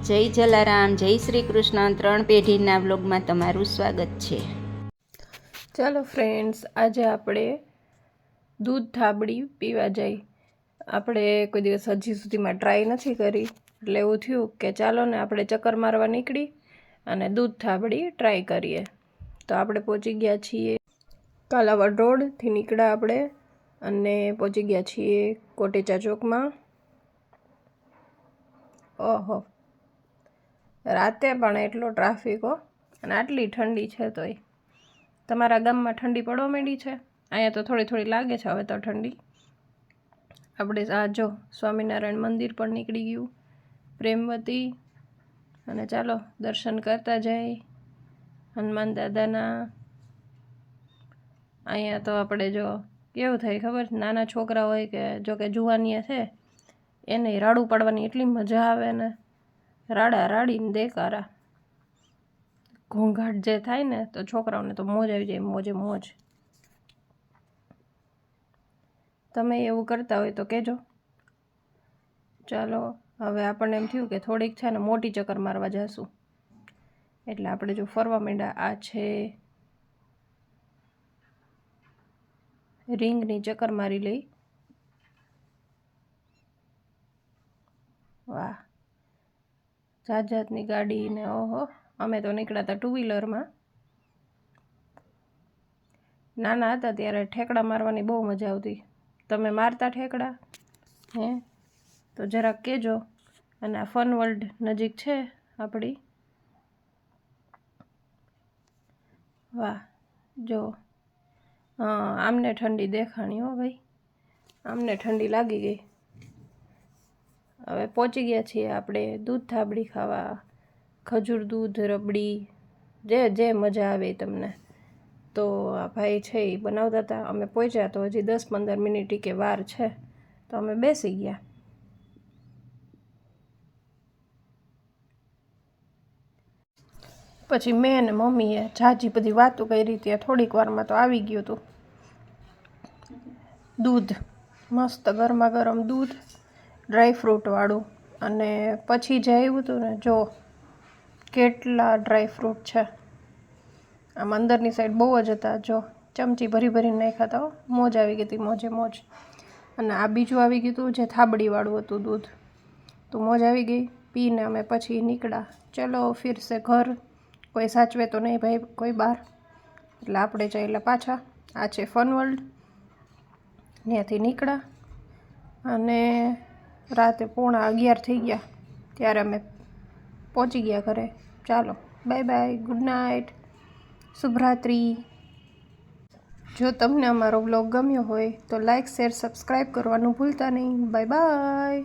જય જલારામ, જય શ્રી કૃષ્ણ. 3 પેઢીના વ્લોગમાં તમારું સ્વાગત છે. ચાલો ફ્રેન્ડ્સ, આજે આપણે દૂધ થાબડી પીવા જઈ. આપણે કોઈ દિવસ હજી સુધીમાં ટ્રાય નથી કરી, એટલે એવું થયું કે ચાલો ને આપણે ચક્કર મારવા નીકળી અને દૂધ થાબડી ટ્રાય કરીએ. તો આપણે પહોંચી ગયા છીએ કાલાવડ રોડથી નીકળ્યા આપણે અને પહોંચી ગયા છીએ કોટેચા ચોકમાં. ઓહો, રાતે પણ એટલો ટ્રાફિક હો, અને આટલી ઠંડી છે તોય. તમારા ગામમાં ઠંડી પડવા માંડી છે? અહીંયા તો થોડી થોડી લાગે છે હવે તો ઠંડી. આપણે આ જો સ્વામિનારાયણ મંદિર પણ નીકળી ગયું, પ્રેમવતી. અને ચાલો દર્શન કરતા જાય હનુમાન દાદાના. અહીંયા તો આપણે જો કેવું થાય ખબર, નાના છોકરા હોય કે જો કે જુવાનિયા છે એને રાડું પાડવાની એટલી મજા આવે ને, રાડા રાડીને દેકારા. ઘોંઘાટ જે થાય ને તો છોકરાઓને તો મોજ આવી જાય, મોજે મોજ. તમે એવું કરતા હોય તો કહેજો. ચાલો હવે આપણને એમ થયું કે થોડીક છે ને મોટી ચક્કર મારવા જઈશું, એટલે આપણે જો ફરવા માંડ્યા. આ છે રિંગની ચક્કર મારી લઈ. વાહ, જાત જાતની ગાડી ને. ઓહો, અમે તો નીકળ્યા હતા 2 વ્હીલરમાં. નાના હતા ત્યારે ઠેકડા મારવાની બહુ મજા આવતી. તમે મારતા ઠેકડા હે? તો જરાક કહેજો. અને આ ફન વર્લ્ડ નજીક છે આપણી. વાહ, જો હા, આમને ઠંડી દેખાણી હો ભાઈ, આમને ઠંડી લાગી ગઈ. હવે પહોંચી ગયા છીએ આપણે દૂધ થાબડી ખાવા. ખજૂર દૂધ રબડી, જે મજા આવે તમને. તો આ ભાઈ છે એ બનાવતા હતા. અમે પહોંચ્યા તો હજી 10-15 મિનિટ કે વાર છે, તો અમે બેસી ગયા. પછી મેં અને મમ્મીએ ઝાઝી બધી વાતો કરી હતી. થોડીક વારમાં તો આવી ગયું હતું દૂધ, મસ્ત ગરમા ગરમ દૂધ, ડ્રાયફ્રૂટવાળું. અને પછી જે આવ્યું હતું ને, જો કેટલા ડ્રાયફ્રૂટ છે આમ અંદરની સાઈડ, બહુ જ હતા. જો ચમચી ભરી ભરીને નાખ્યા હતા. મોજ આવી ગઈ હતી, મોજે મોજ. અને આ બીજું આવી ગયું હતું જે થાબડીવાળું હતું દૂધ, તો મોજ આવી ગઈ. પીને અમે પછી નીકળ્યા. ચલો ફિરસે ઘર. કોઈ સાચવે તો નહીં ભાઈ કોઈ બહાર, એટલે આપણે ચાલ્યા પાછા. આ છે ફન વર્લ્ડ, ત્યાંથી નીકળ્યા અને રાતે 11:15 થઈ ગયા ત્યારે અમે પહોંચી ગયા ઘરે. ચાલો બાય બાય, ગુડ નાઇટ, શુભરાત્રી. જો તમને અમારો વ્લોગ ગમ્યો હોય તો લાઇક, શેર, સબસ્ક્રાઈબ કરવાનું ભૂલતા નહીં. Bye bye.